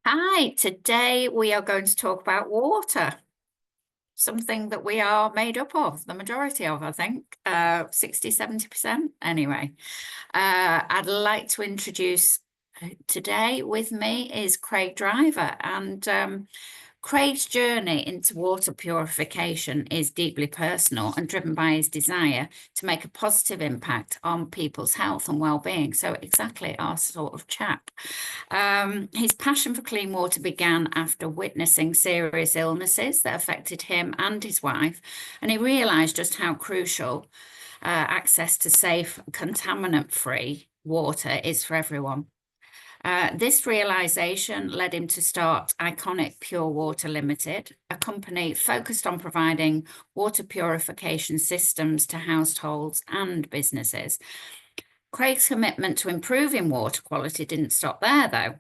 Hi, today we are going to talk about water, something that we are made up of, the majority of, I think, 60, 70%. Anyway, I'd like to introduce today with me is Craig Driver, and Craig's journey into water purification is deeply personal and driven by his desire to make a positive impact on people's health and well-being. So exactly our sort of chap. His passion for clean water began after witnessing serious illnesses that affected him and his wife, and he realised just how crucial access to safe, contaminant-free water is for everyone. This realization led him to start Iconic Pure Water Limited, a company focused on providing water purification systems to households and businesses. Craig's commitment to improving water quality didn't stop there, though.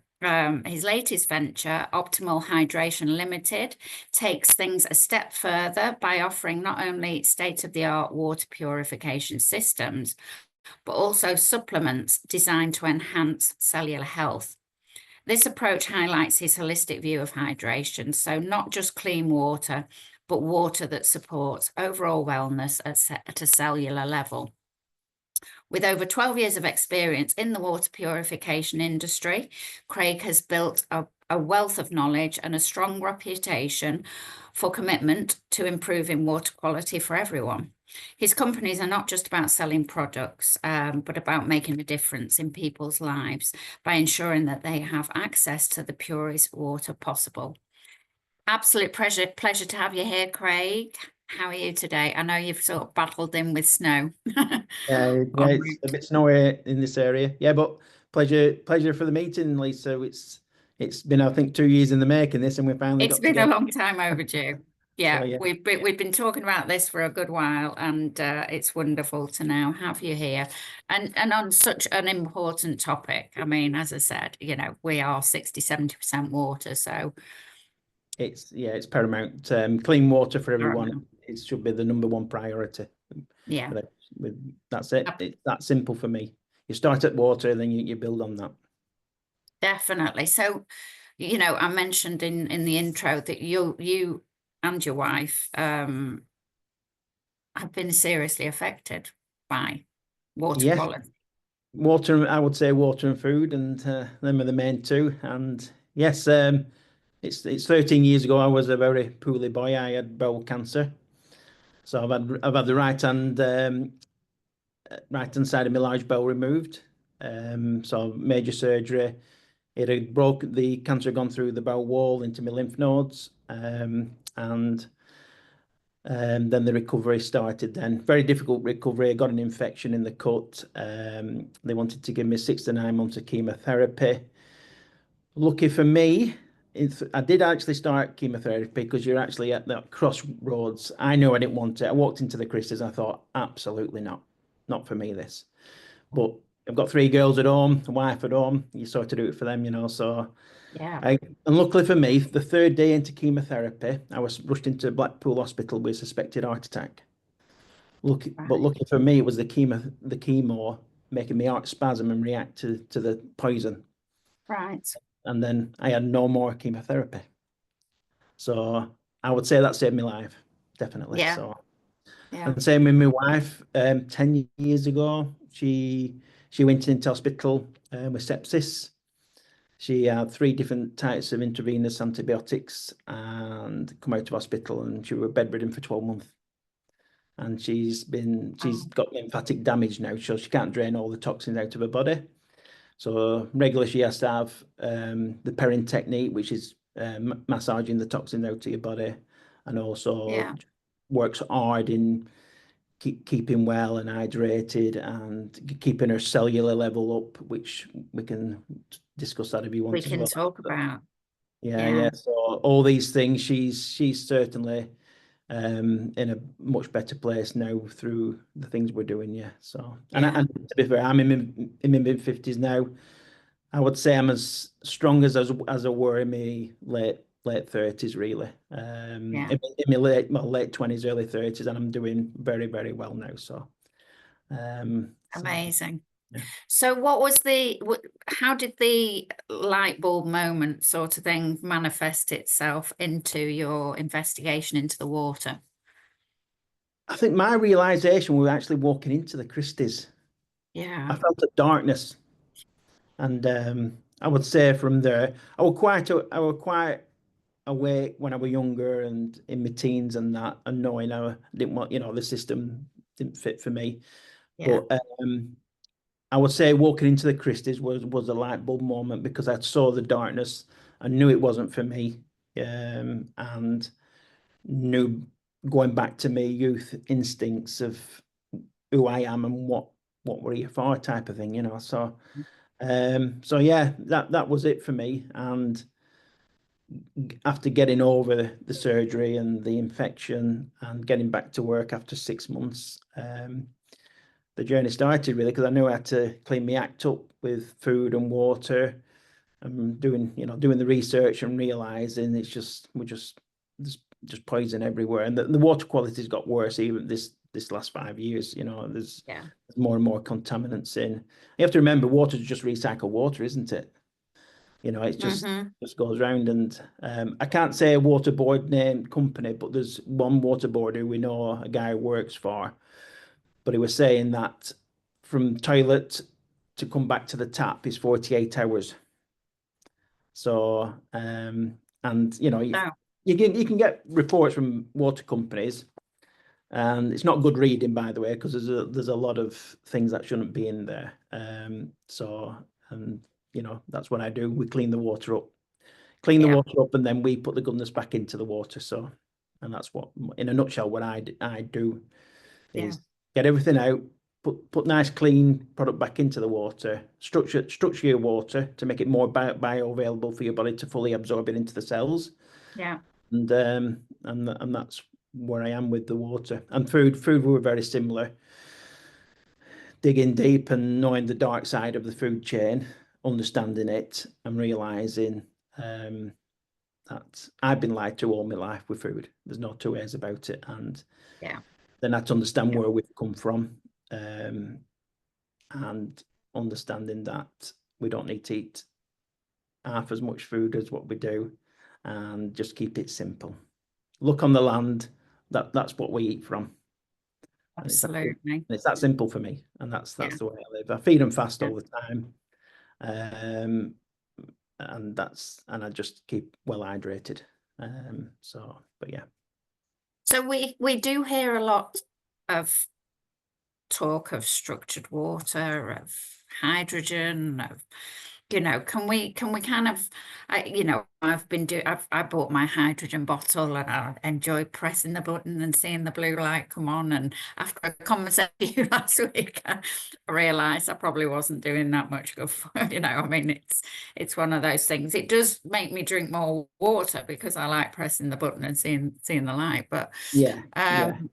His latest venture, Optimal Hydration Limited, takes things a step further by offering not only state-of-the-art water purification systems, but also supplements designed to enhance cellular health. This approach highlights his holistic view of hydration, so not just clean water, but water that supports overall wellness at a cellular level. With over 12 years of experience in the water purification industry, Craig has built a wealth of knowledge and a strong reputation for commitment to improving water quality for everyone. His companies are not just about selling products, but about making a difference in people's lives by ensuring that they have access to the purest water possible. Absolute pleasure to have you here, Craig. How are you today? I know you've sort of battled in with snow. Yeah, it's a bit snowy in this area. Yeah, but pleasure for the meeting, Lisa. It's been, I think, 2 years in the making this, and we finally It's got been a together. long time overdue. So Yeah, yeah, we've been talking about this for a good while, and it's wonderful to now have you here, and on such an important topic. I mean, as I said, we are 60, 70% water, so it's paramount. Clean water for everyone. paramount. It should be the #1 priority. Yeah, That's it. It's that simple for me. You start at water, then you build on that. definitely. So, I mentioned in the intro that you and your wife have been seriously affected by water Yeah, quality. water. I would say water and food, and them are the main two. And yes, it's 13 years ago. I was a very poorly boy. I had bowel cancer. So I've had the right hand side of my large bowel removed. So major surgery. It had the cancer had gone through the bowel wall into my lymph nodes. And then the recovery started then. Very difficult recovery. I got an infection in the cut. They wanted to give me 6 to 9 months of chemotherapy. Lucky for me, I did actually start chemotherapy because you're actually at that crossroads. I knew I didn't want it. I walked into the Christie's. I thought, absolutely not for me, this. But I've got 3 girls at home, a wife at home. You sort of do it for them. So, Yeah, and luckily for me, the 3rd day into chemotherapy, I was rushed into Blackpool Hospital with suspected heart attack. But right, lucky for me, it was the chemo making my heart spasm and react to the poison. right. And then I had no more chemotherapy. So I would say that saved my life, definitely. Yeah, So, yeah, and same with my wife. 10 years ago, she went into hospital with sepsis. She had 3 different types of intravenous antibiotics and come out of hospital, and she was bedridden for 12 months. And she's got lymphatic damage now, so she can't drain all the toxins out of her body. So regularly she has to have the Perrin technique, which is massaging the toxin out of your body, and also yeah. works hard in keeping well and hydrated and keeping her cellular level up, which we can discuss that if you We want as can well. talk about. Yeah, Yeah, yeah. So all these things, she's certainly in a much better place now through the things we're doing. Yeah. So yeah. and to be fair, I'm in my mid-50s now. I would say I'm as strong as I were in my late 30s, really. Yeah, In my late 20s, early 30s, and I'm doing very, very well now. So, so amazing. Yeah. So what was how did the light bulb moment sort of thing manifest itself into your investigation into the water? I think my realization we were actually walking into the Christie's. Yeah. I felt a darkness, and I would say from there, I was quite awake when I was younger and in my teens and that, and knowing I didn't want, the system didn't fit for me. Yeah. But I would say walking into the Christie's was a light bulb moment because I saw the darkness. I knew it wasn't for me, and knew going back to my youth instincts of who I am and what we're here for type of thing. So yeah, that was it for me. And after getting over the surgery and the infection and getting back to work after 6 months, the journey started really because I knew I had to clean my act up with food and water and doing the research and realizing we're there's just poison everywhere, and the water quality's got worse even this last 5 years. There's Yeah. more and more contaminants in. You have to remember water's just recycled water, isn't it? It Mm-hmm. just goes round, and I can't say a water board name company, but there's one water board who we know, a guy who works for, but he was saying that from toilet to come back to the tap is 48 hours. So, and Oh, you can get reports from water companies, and it's not good reading, by the way, because there's a lot of things that shouldn't be in there. And that's what I do. We clean the yeah. water up, and then we put the goodness back into the water. So, and that's what, in a nutshell, what I do Yeah. is get everything out, put nice clean product back into the water, structure your water to make it more bioavailable for your body to fully absorb it into the cells, Yeah. and that's where I am with the water. And food we were very similar, digging deep and knowing the dark side of the food chain, understanding it and realizing that I've been lied to all my life with food. There's no two ways about it. And Yeah. then I had to understand Yeah. where we've come from, and understanding that we don't need to eat half as much food as what we do, and just keep it simple. Look on the land. That's what we eat from, and Absolutely. it's that simple for me, and that's Yeah. the way I live. I feed and fast Yeah. all the time, um, and I just keep well hydrated. But yeah. So we do hear a lot of talk of structured water, of hydrogen, of can we kind of I bought my hydrogen bottle and I enjoy pressing the button and seeing the blue light come on. And after a conversation with you last week, I realized I probably wasn't doing that much good for, I mean, it's one of those things. It does make me drink more water because I like pressing the button and seeing the light. But Yeah, yeah. um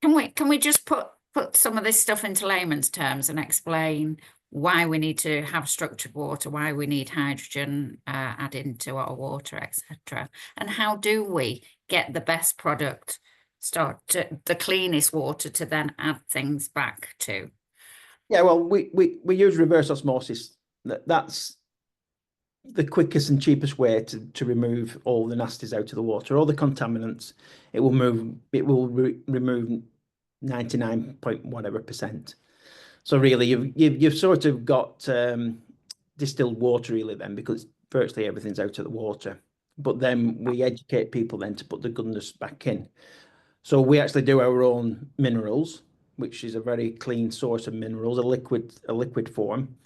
can we just put some of this stuff into layman's terms and explain why we need to have structured water, why we need hydrogen added into our water, etc. And how do we get the best product, start to the cleanest water to then add things back to? Yeah, well, we use reverse osmosis. That's the quickest and cheapest way to remove all the nasties out of the water, all the contaminants. It will remove 99 point whatever percent. So really, you've sort of got distilled water really then, because virtually everything's out of the water. But then we educate people then to put the goodness back in. So we actually do our own minerals, which is a very clean source of minerals, a liquid form.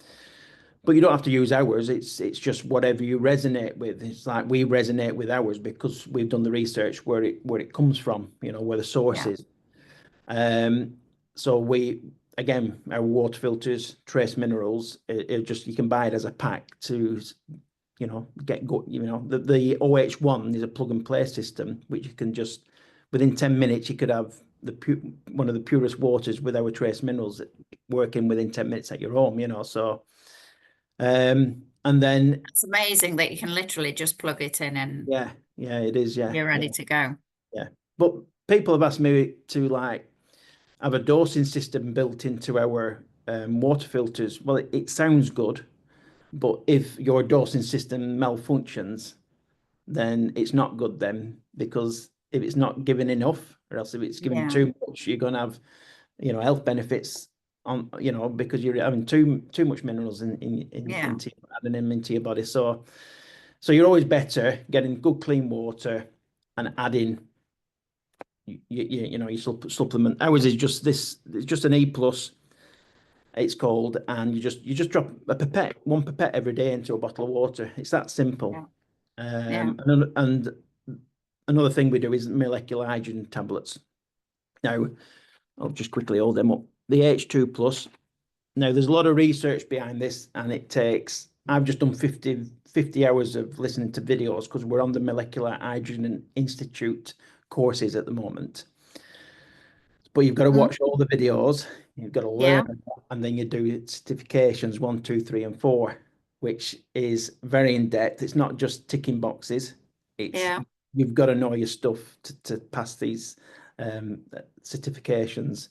But you don't have to use ours. It's just whatever you resonate with. It's like we resonate with ours because we've done the research where it comes from, where the source Yeah, is. Um, so again, our water filters, trace minerals. It just, you can buy it as a pack to get go. The OH1 is a plug and play system, which you can just within 10 minutes you could have one of the purest waters with our trace minerals working within 10 minutes at your home. So. And then, it's amazing that you can literally just plug it in and yeah, it is, yeah, you're yeah, ready to go. yeah. But people have asked me to like have a dosing system built into our water filters, well, it sounds good, but if your dosing system malfunctions, then it's not good then, because if it's not giving enough, or else if it's giving Yeah. too much, you're going to have, health benefits on, because you're having too much minerals Yeah. into adding them into your body. So you're always better getting good clean water and adding your supplement. Ours is just this, it's just an E plus, it's called, and you just drop one pipette every day into a bottle of water. It's that simple. Yeah. And another thing we do is molecular hydrogen tablets. Now, I'll just quickly hold them up. The H2 plus. Now, there's a lot of research behind this, and I've just done 50 hours of listening to videos, because we're on the Molecular Hydrogen Institute courses at the moment. But you've got to watch all the videos, you've got to Yeah. learn, and then you do certifications 1, 2, 3, and 4, which is very in depth. It's not just ticking boxes. Yeah. You've got to know your stuff to pass these certifications.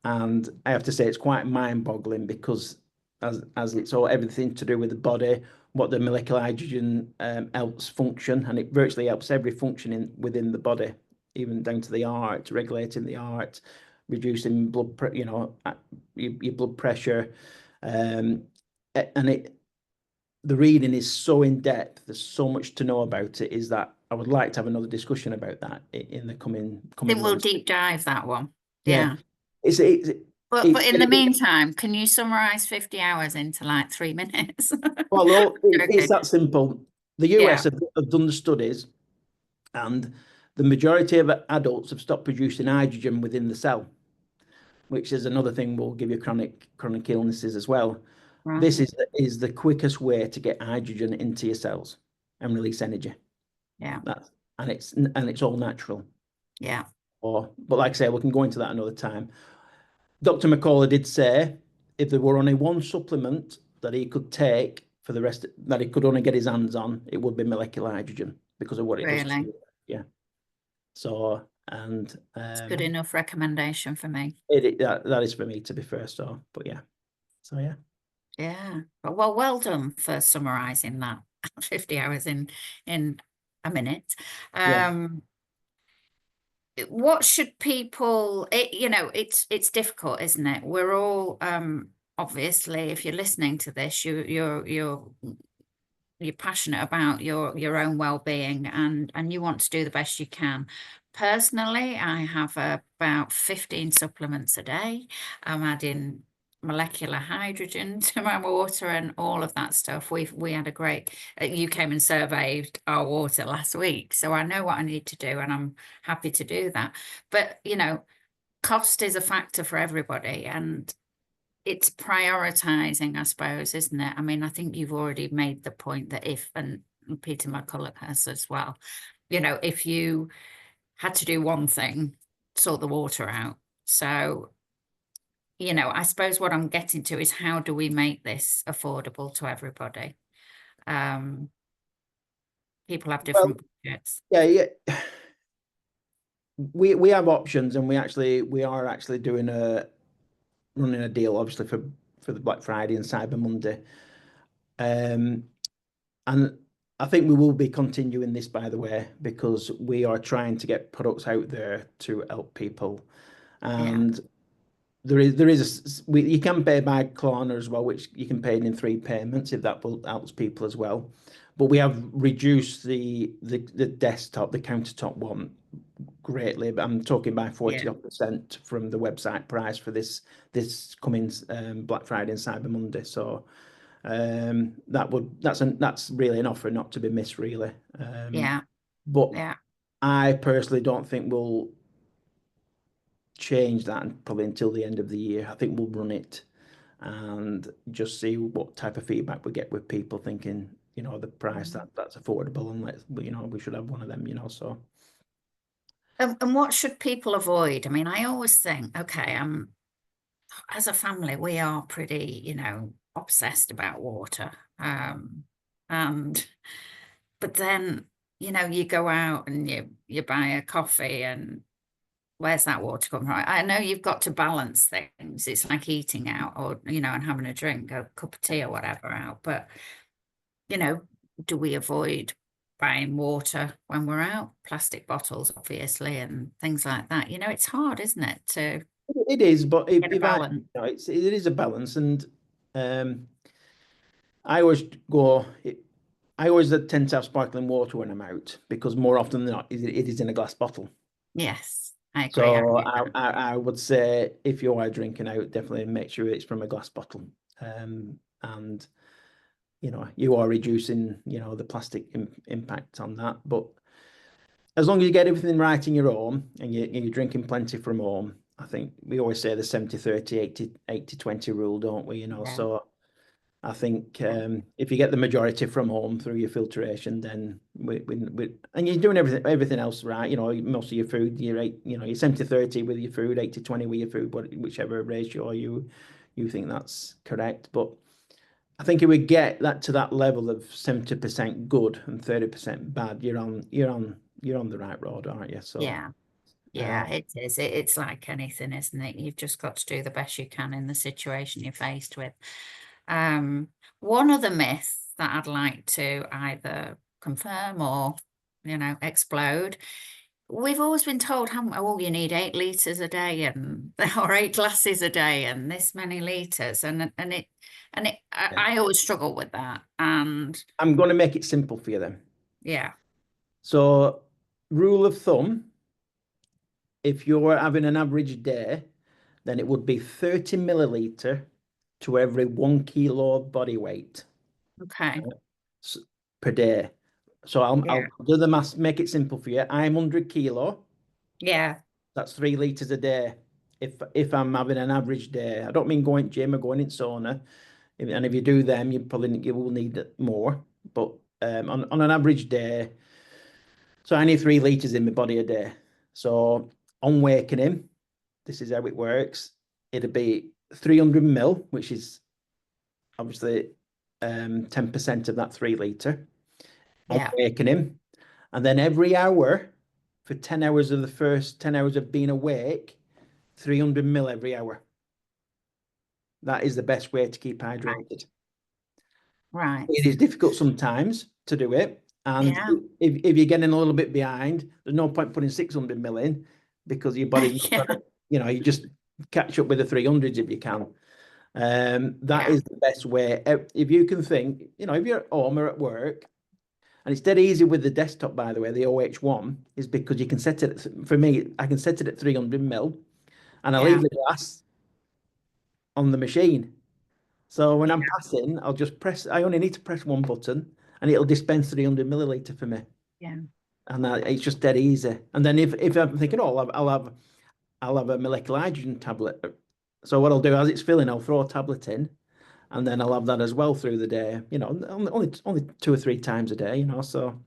And I have to say, it's quite mind-boggling, because as it's all everything to do with the body, what the molecular hydrogen helps function, and it virtually helps every function within the body, even down to the heart, regulating the heart, reducing your blood pressure, and the reading is so in depth. There's so much to know about it. Is that I would like to have another discussion about that in the coming I think we'll months. deep dive that one. Yeah, Yeah. it's But in the meantime, can you summarize 50 hours into like 3 minutes? well, it's Okay. that simple. The US Yeah. have done the studies, and the majority of adults have stopped producing hydrogen within the cell, which is another thing will give you chronic illnesses as well. Right. This is the quickest way to get hydrogen into your cells and release energy. Yeah. And it's all natural. Yeah. But like I say, we can go into that another time. Dr. McCullough did say if there were only one supplement that he could take for the rest, that he could only get his hands on, it would be molecular hydrogen, because of what it does to Really? you. Yeah. So, It's good enough recommendation for me. that is for me, to be fair. So, but yeah. So yeah. Yeah. But well done for summarizing that 50 hours in a minute. Yeah. What should people, it's difficult, isn't it? We're all obviously, if you're listening to this, you're passionate about your own well-being, and you want to do the best you can. Personally, I have about 15 supplements a day. I'm adding molecular hydrogen to my water and all of that stuff. We had a great, you came and surveyed our water last week, so I know what I need to do, and I'm happy to do that. But cost is a factor for everybody, and it's prioritizing, I suppose, isn't it? I mean, I think you've already made the point that and Peter McCullough has as well, if you had to do one thing, sort the water out. So, I suppose what I'm getting to is, how do we make this affordable to everybody? People have Well, different budgets. yeah. We have options, and we are actually running a deal, obviously, for the Black Friday and Cyber Monday. And I think we will be continuing this, by the way, because we are trying to get products out there to help people. And you can pay by Klarna as well, which you can pay in 3 payments, if that helps people as well. But we have reduced the desktop, the countertop one, greatly. But I'm talking by 40% from the website price for this coming Black Friday and Cyber Monday. So that's really an offer not to be missed, really. But I personally don't think we'll change that probably until the end of the year. I think we'll run it and just see what type of feedback we get with people thinking, the price that's affordable, and we should have one of them, so. And what should people avoid? I mean, I always think, okay, as a family, we are pretty, obsessed about water. But then, you go out and you buy a coffee, and where's that water come from? I know you've got to balance things. It's like eating out or, and having a drink, a cup of tea or whatever out. But, do we avoid buying water when we're out? Plastic bottles, obviously, and things like that. It's hard, isn't it, to It is, but get a if I, balance? it is a balance, and I always go. I always tend to have sparkling water when I'm out because more often than not, it is in a glass bottle. Yes, I agree. I So agree. I would say if you are drinking out, definitely make sure it's from a glass bottle. And you are reducing, the plastic impact on that. But as long as you get everything right in your home and you're drinking plenty from home, I think we always say the 70-30, 80-20 rule, don't we? Yeah. So I think Yeah. if you get the majority from home through your filtration, then and you're doing everything else right. Most of your food, you're 70-30 with your food, 80-20 with your food, whichever ratio you think that's correct. But I think if we get that to that level of 70% good and 30% bad, you're on the right road, aren't you? So Yeah. Yeah, it is. It's like anything, isn't it? You've just got to do the best you can in the situation you're faced with. Um, One other myth that I'd like to either confirm or, explode. We've always been told you need 8 litres a day and or 8 glasses a day and this many litres and yeah. I always struggle with that. And I'm going to make it simple for you then. yeah, So rule of thumb, if you're having an average day, then it would be 30 milliliter to every 1 kilo of body weight okay. per day. So I'll Yeah. do the maths, make it simple for you. I'm 100 kilo. Yeah. That's 3 liters a day. If I'm having an average day, I don't mean going to gym or going in sauna. And if you do them, you will need more. But on an average day, so I need 3 liters in my body a day. So on waking, this is how it works. It'd be 300 mil, which is obviously 10% of that 3 liter on Yeah. waking. And then every hour for 10 hours of the first 10 hours of being awake, 300 mil every hour. That is the best way to keep Right. hydrated. Right. It is difficult sometimes to do it. And Yeah. if you're getting a little bit behind, there's no point putting 600 mil in because your body's not Yeah. gonna, you just catch up with the 300s if you can. That Yeah. is the best way. If you can think, if you're at home or at work, and it's dead easy with the desktop, by the way, the OH1, is because you can set it, for me, I can set it at 300 mil and I leave Yeah. the glass on the machine. So when Yeah. I'm passing, I'll just press, I only need to press one button and it'll dispense 300 milliliter for me. Yeah. And it's just dead easy. And then if I'm thinking, oh, I'll have a molecular hydrogen tablet. So what I'll do as it's filling, I'll throw a tablet in and then I'll have that as well through the day, only 2 or 3 times a day, so.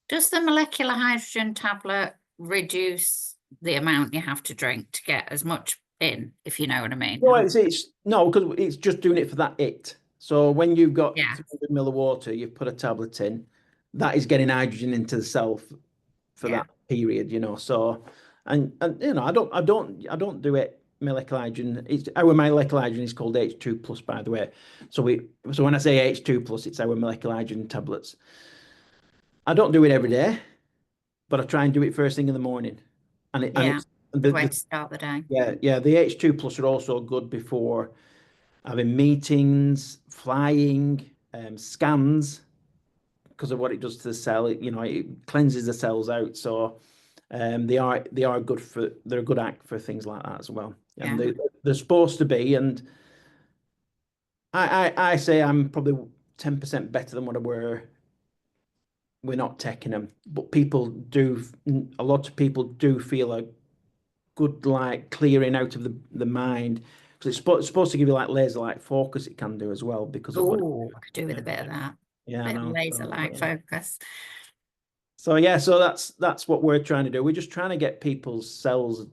Does the molecular hydrogen tablet reduce the amount you have to drink to get as much in, if you know what I mean? No, it's no, because it's just doing it for that it. So when you've got Yeah. 300 mil of water, you've put a tablet in, that is getting hydrogen into the cell for Yeah. that period, So, and I don't do it molecular hydrogen. It's our molecular hydrogen is called H2 plus, by the way. So when I say H2 plus, it's our molecular hydrogen tablets. I don't do it every day, but I try and do it first thing in the morning. And Yeah. it's Good way to start the day. yeah, the H2 plus are also good before having meetings, flying, scans, because of what it does to the cell. It cleanses the cells out. So they are good they're a good act for things like that as well. And Yeah. they're supposed to be. And I say I'm probably 10% better than what I were. We're not taking them, but a lot of people do feel a good like clearing out of the mind because it's supposed to give you like laser like focus. It can do as well because of what. Oh, I could do with Yeah, a bit of that. yeah, I Bit of know. laser light focus. So yeah, so that's what we're trying to do. We're just trying to get people's cells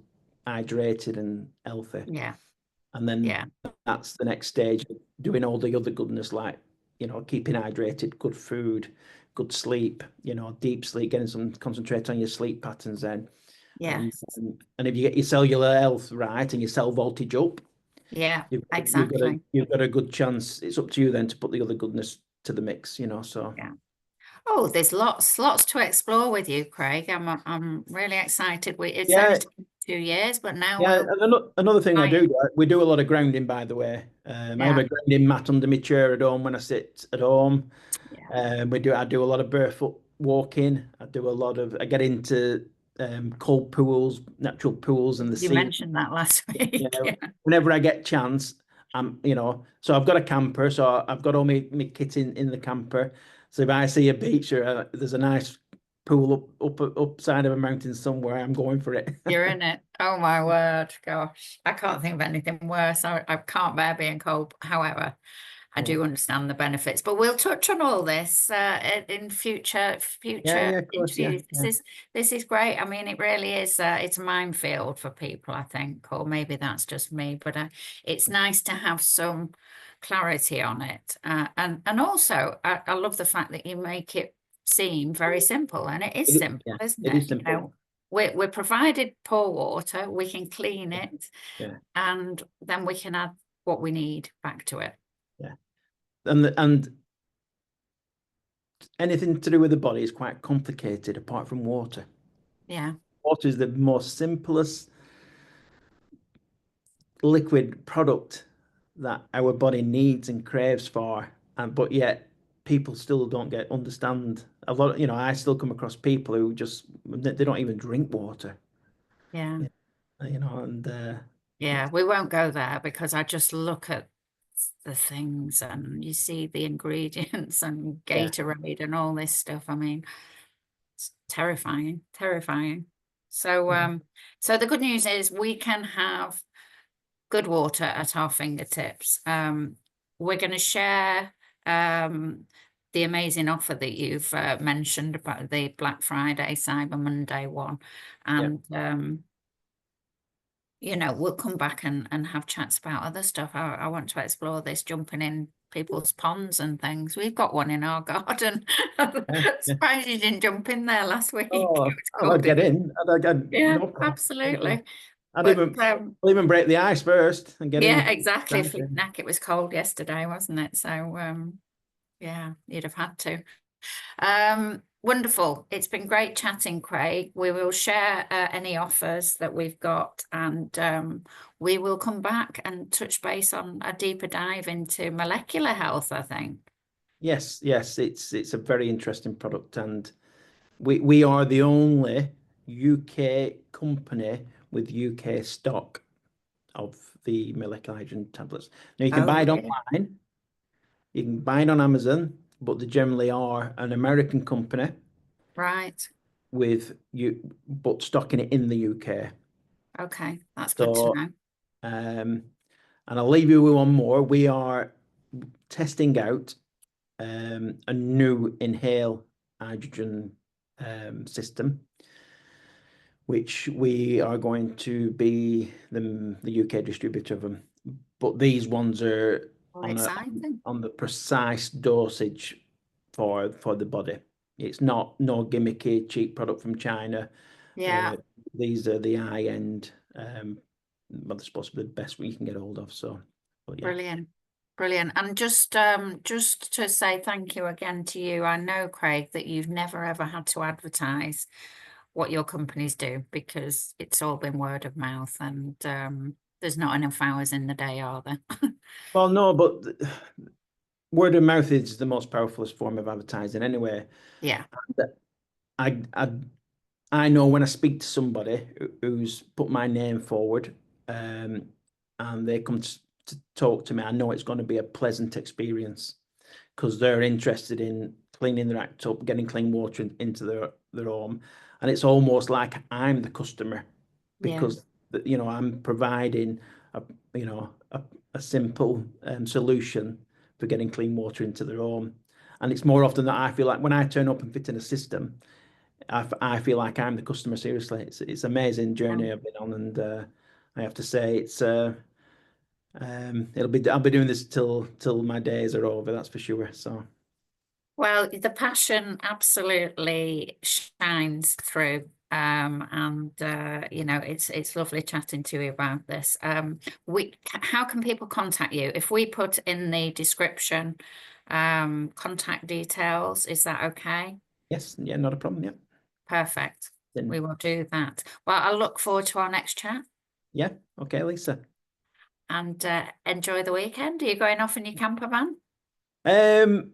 hydrated and healthy, Yeah. and then Yeah. that's the next stage, doing all the other goodness like keeping hydrated, good food, good sleep, deep sleep, getting some concentrate on your sleep patterns then. Yes. And if you get your cellular health right and your cell voltage up, Yeah, you've exactly. got a good chance. It's up to you then to put the other goodness to the mix, you know. So Yeah. Oh, there's lots to explore with you, Craig. I'm really excited. It's only yeah, taken 2 years, but now yeah. we'll And another thing I try. do, we do a lot of grounding, by the way. I have Yeah, a grounding mat under my chair at home when I sit at home. yeah. I do a lot of barefoot walking. I get into cold pools, natural pools, and the You sea. mentioned that last Yeah, week. Yeah. whenever I get chance, so I've got a camper, so I've got all my kit in the camper. So if I see a beach or there's a nice pool up side of a mountain somewhere, I'm going for it. You're in it. Oh my word. Gosh, I can't think of anything worse. I can't bear being cold. However, I Yeah, do understand the benefits, but we'll touch on all this in future yeah, of course, yeah, interviews. This is great. I mean, it really is. It's a minefield for people, I think, or maybe that's just me. But it's nice to have some clarity on it, and also I love the fact that you make it seem very simple, and it is simple, yeah, isn't it it? is You simple. know, we're provided poor water, we can clean it, Yeah, and then we can add what we need back to it. yeah, and anything to do with the body is quite complicated apart from water. Yeah. Water is the most simplest liquid product that our body needs and craves for, and but yet people still don't get understand a lot. I still come across people who just they don't even drink water. Yeah. And Yeah, we won't go there because I just look at the things and you see the ingredients and yeah, Gatorade and all this stuff. I mean, it's terrifying, terrifying. So, yeah, so the good news is we can have good water at our fingertips. We're going to share the amazing offer that you've mentioned about the Black Friday, Cyber Monday one, yeah. and we'll come back and have chats about other stuff. I want to explore this jumping in people's ponds and things. We've got one in our garden. Yeah, yeah. Surprised you didn't jump in there last week. It Oh, was I'd cold. get in. Yeah, No problem. absolutely. I'd But even I'll even break the ice first and get yeah, in. exactly. Right, Flipping heck, it was cold yesterday, wasn't it? So yeah, you'd have had to. Wonderful. It's been great chatting, Craig. We will share any offers that we've got, and we will come back and touch base on a deeper dive into molecular health, I think. Yes, yes, it's a very interesting product, and we are the only UK company with UK stock of the molecular hydrogen tablets. Now you can buy Oh, it really? online, you can buy it on Amazon, but they generally are an American company Right. with but stocking it in the UK. Okay, that's good to So, know. and I'll leave you with one more. We are testing out a new inhale hydrogen system, which we are going to be the UK distributor of them. But these ones are Well, on exciting. on the precise dosage for the body. It's not no gimmicky cheap product from China. Yeah, Uh, these are the high end, well, they're supposed to be the best we can get hold of. So, but yeah. brilliant. Brilliant. And just to say thank you again to you. I know, Craig, that you've never ever had to advertise what your companies do because it's all been word of mouth and there's not enough hours in the day, are there? Well, no, but word of mouth is the most powerful form of advertising anyway. Yeah, I, I I know when I speak to somebody who's put my name forward, and they come to talk to me, I know it's going to be a pleasant experience because they're interested in cleaning their act up, getting clean water into their home, and it's almost like I'm the customer yeah, because I'm providing a a simple solution for getting clean water into their home, and it's more often that I feel like when I turn up and fit in a system. I feel like I'm the customer. Seriously, it's an amazing yeah. journey I've been on, and I have to say I'll be doing this till my days are over. That's for sure. So Well, the passion absolutely shines through. You know, it's lovely chatting to you about this. How can people contact you? If we put in the description, contact details, is that okay? Yes, yeah, not a problem. Yeah. Perfect. Then, We will do that. Well, I look forward to our next chat, yeah. Okay, Lisa. and enjoy the weekend. Are you going off in your camper van?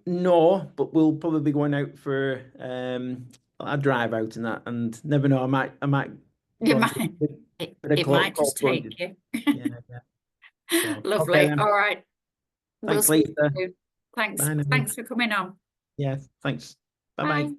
No, but we'll probably be going out for a drive out and that, and never know, I might You go and do might. a bit of It might just cold plunge. take you. Yeah, yeah. So okay Lovely. then. All right. We'll Thanks, speak Lisa. soon. Thanks. Bye now. Thanks for coming on. Yeah, thanks. Bye bye. Bye.